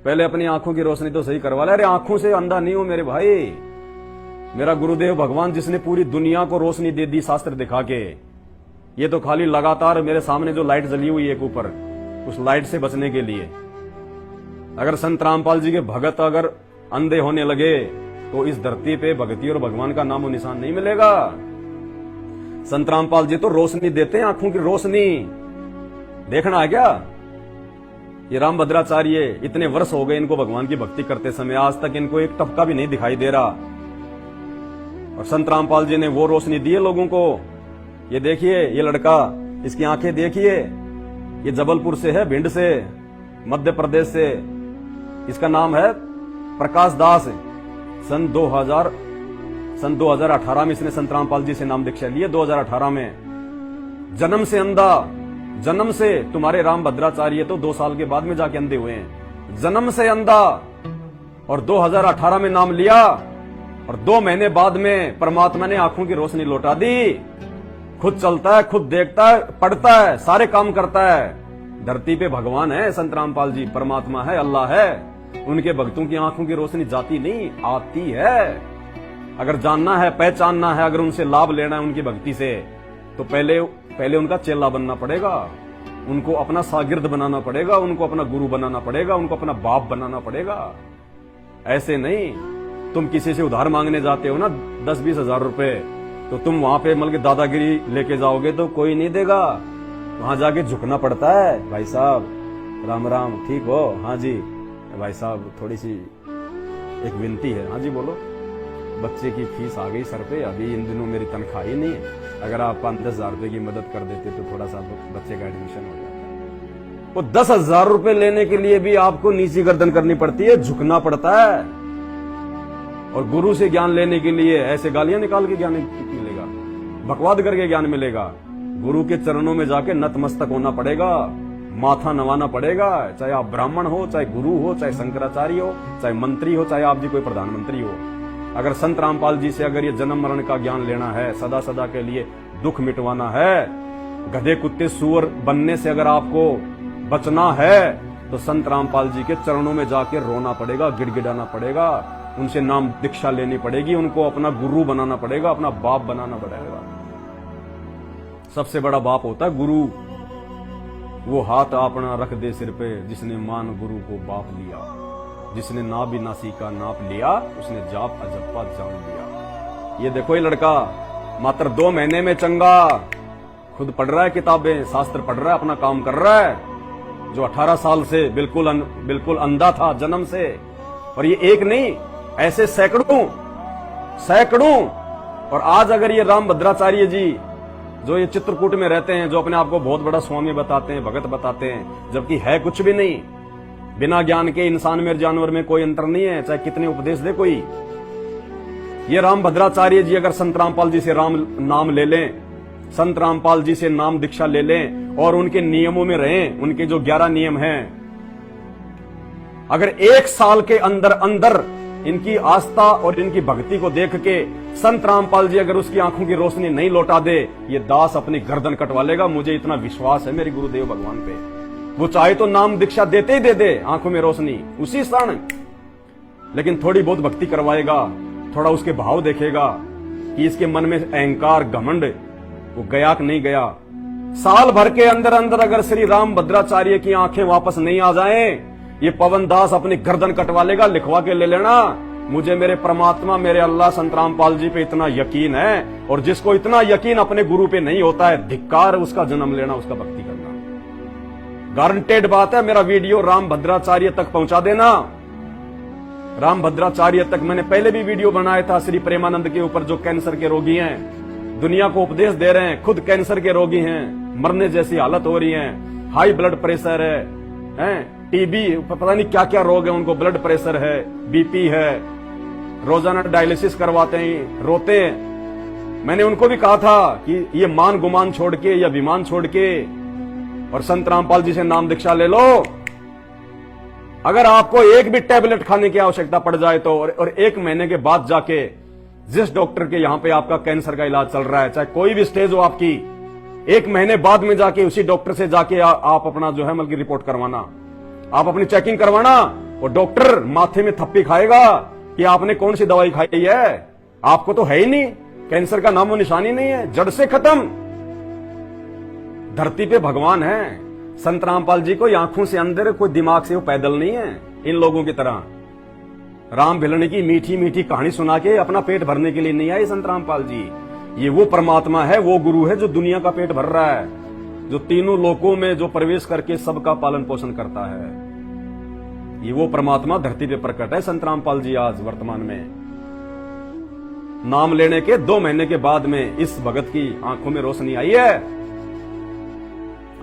पहले अपनी आंखों की रोशनी तो सही करवा ले। अरे आंखों से अंधा नहीं हो मेरे भाई। मेरा गुरुदेव भगवान जिसने पूरी दुनिया को रोशनी दे दी शास्त्र दिखा के, ये तो खाली लगातार मेरे सामने जो लाइट जली हुई है एक ऊपर, उस लाइट से बचने के लिए। अगर संत रामपाल जी के भगत अगर अंधे होने लगे तो इस धरती पे भक्ति और भगवान का नामो निशान नहीं मिलेगा। संत रामपाल जी तो रोशनी देते हैं, आंखों की रोशनी। देखना है क्या? ये राम भद्राचार्य इतने वर्ष हो गए इनको भगवान की भक्ति करते समय, आज तक इनको एक टपका भी नहीं दिखाई दे रहा। और संत रामपाल जी ने वो रोशनी दी है लोगों को। ये देखिए, ये लड़का, इसकी आंखें देखिए, ये जबलपुर से है, भिंड से, मध्य प्रदेश से। इसका नाम है प्रकाश दास। सन 2018 में इसने संत रामपाल जी से नाम दीक्षा ली है। 2018 में। जन्म से अंधा, जन्म से। तुम्हारे राम भद्राचार्य तो 2 साल के बाद में जाके अंधे हुए हैं। जन्म से अंधा, और 2018 में नाम लिया, और 2 महीने बाद में परमात्मा ने आंखों की रोशनी लौटा दी। खुद चलता है, खुद देखता है, पढ़ता है, सारे काम करता है। धरती पे भगवान है संत रामपाल जी, परमात्मा है, अल्लाह है। उनके भक्तों की आंखों की रोशनी जाती नहीं, आती है। अगर जानना है, पहचानना है, अगर उनसे लाभ लेना है उनकी भक्ति से, तो पहले उनका चेला बनना पड़ेगा, उनको अपना शागिर्द बनाना पड़ेगा, उनको अपना गुरु बनाना पड़ेगा, उनको अपना बाप बनाना पड़ेगा। ऐसे नहीं। तुम किसी से उधार मांगने जाते हो ना 10-20 हजार रुपए, तो तुम वहां पे मतलब दादागिरी लेके जाओगे तो कोई नहीं देगा। वहां जाके झुकना पड़ता है। भाई साहब राम राम, ठीक हो? हाँ जी। भाई साहब थोड़ी सी एक विनती है। हाँ जी बोलो। बच्चे की फीस आ गई सर पे, अभी इन दिनों मेरी तनख्वाह ही नहीं है। अगर आप 5-10 हजार रुपए की मदद कर देते तो थोड़ा सा बच्चे का एडमिशन हो जाता। वो 10 हजार रुपए लेने के लिए भी आपको नीची गर्दन करनी पड़ती है, झुकना पड़ता है। और गुरु से ज्ञान लेने के लिए ऐसे गालियां निकाल के ज्ञान मिलेगा, बकवाद करके ज्ञान मिलेगा। गुरु के चरणों में जाके नतमस्तक होना पड़ेगा, माथा नवाना पड़ेगा। चाहे आप ब्राह्मण हो, चाहे गुरु हो, चाहे शंकराचार्य हो, चाहे मंत्री हो, चाहे आप जी कोई प्रधानमंत्री हो। अगर संत रामपाल जी से अगर ये जन्म मरण का ज्ञान लेना है, सदा सदा के लिए दुख मिटवाना है, गधे कुत्ते सुअर बनने से अगर आपको बचना है, तो संत रामपाल जी के चरणों में जाके रोना पड़ेगा, गिड़गिड़ाना पड़ेगा, उनसे नाम दीक्षा लेनी पड़ेगी, उनको अपना गुरु बनाना पड़ेगा, अपना बाप बनाना पड़ेगा। सबसे बड़ा बाप होता है गुरु। वो हाथ अपना रख दे सिर पे जिसने मान गुरु को बाप लिया, जिसने ना भी नासी का नाप लिया, उसने जाप अजप्पा जान लिया। ये देखो, ये लड़का मात्र 2 महीने में चंगा, खुद पढ़ रहा है किताबें, शास्त्र पढ़ रहा है, अपना काम कर रहा है। जो 18 साल से बिल्कुल अंधा था जन्म से। और ये एक नहीं, ऐसे सैकड़ों। और आज अगर ये राम भद्राचार्य जी जो ये चित्रकूट में रहते हैं, जो अपने आप को बहुत बड़ा स्वामी बताते हैं, भगत बताते हैं, जबकि है कुछ भी नहीं। बिना ज्ञान के इंसान में जानवर में कोई अंतर नहीं है, चाहे कितने उपदेश दे कोई। ये राम भद्राचार्य जी अगर संत रामपाल जी से राम नाम ले लें, संत रामपाल जी से नाम दीक्षा ले लें और उनके नियमों में रहें, उनके जो 11 नियम हैं, अगर 1 साल के अंदर अंदर इनकी आस्था और इनकी भक्ति को देख के संत रामपाल जी अगर उसकी आंखों की रोशनी नहीं लौटा दे, ये दास अपनी गर्दन कटवा लेगा। मुझे इतना विश्वास है मेरे गुरुदेव भगवान पे। वो चाहे तो नाम दीक्षा देते ही दे आंखों में रोशनी उसी क्षण, लेकिन थोड़ी बहुत भक्ति करवाएगा, थोड़ा उसके भाव देखेगा कि इसके मन में अहंकार घमंड वो गया कि नहीं गया। साल भर के अंदर अंदर अगर श्री राम भद्राचार्य की आंखें वापस नहीं आ जाएं, ये पवन दास अपनी गर्दन कटवा लेगा। लिखवा के ले लेना। मुझे मेरे परमात्मा, मेरे अल्लाह संत रामपाल जी पे इतना यकीन है, और जिसको इतना यकीन अपने गुरु पे नहीं होता है, धिक्कार उसका जन्म लेना, उसका भक्ति करना। गारंटेड बात है। मेरा वीडियो राम भद्राचार्य तक पहुंचा देना। राम भद्राचार्य तक मैंने पहले भी वीडियो बनाया था श्री प्रेमानंद के ऊपर, जो कैंसर के रोगी हैं, दुनिया को उपदेश दे रहे हैं, खुद कैंसर के रोगी हैं, मरने जैसी हालत हो रही है, हाई ब्लड प्रेशर है, टीबी, पता नहीं क्या क्या रोग है उनको, ब्लड प्रेशर है, बीपी है, रोजाना डायलिसिस करवाते हैं, रोते हैं। मैंने उनको भी कहा था कि ये मान गुमान छोड़ के या विमान छोड़ के और संत रामपाल जी से नाम दीक्षा ले लो। अगर आपको एक भी टैबलेट खाने की आवश्यकता पड़ जाए तो, और 1 महीने के बाद जाके जिस डॉक्टर के यहां पे आपका कैंसर का इलाज चल रहा है, चाहे कोई भी स्टेज हो आपकी, 1 महीने बाद में जाके उसी डॉक्टर से जाके आप अपना जो है मतलब रिपोर्ट करवाना, आप अपनी चेकिंग करवाना, वो डॉक्टर माथे में थप्पी खाएगा कि आपने कौन सी दवाई खाई है, आपको तो है ही नहीं, कैंसर का नामो निशानी नहीं है, जड़ से खत्म। धरती पे भगवान है। संत रामपाल जी को आंखों से अंदर, कोई दिमाग से वो पैदल नहीं है इन लोगों की तरह। राम भिलने की मीठी मीठी कहानी सुना के अपना पेट भरने के लिए नहीं आए संत रामपाल जी। ये वो परमात्मा है, वो गुरु है जो दुनिया का पेट भर रहा है, जो तीनों लोकों में जो प्रवेश करके सबका पालन पोषण करता है। ये वो परमात्मा धरती पे प्रकट है संत रामपाल जी आज वर्तमान में। नाम लेने के 2 महीने के बाद में इस भगत की आंखों में रोशनी आई है।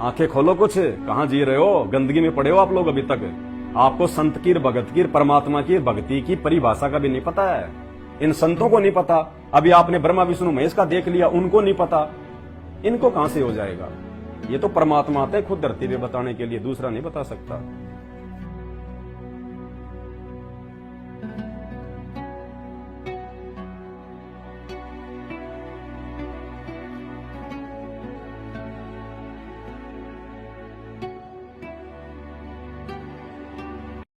आंखें खोलो, कुछ कहां जी रहे हो, गंदगी में पड़े हो आप लोग अभी तक। आपको संत की, भगत की, परमात्मा की, भक्ति की परिभाषा का भी नहीं पता है। इन संतों को नहीं पता। अभी आपने ब्रह्मा विष्णु महेश का देख लिया, उनको नहीं पता, इनको कहां से हो जाएगा। ये तो परमात्मा आते खुद धरती पे बताने के लिए, दूसरा नहीं बता सकता।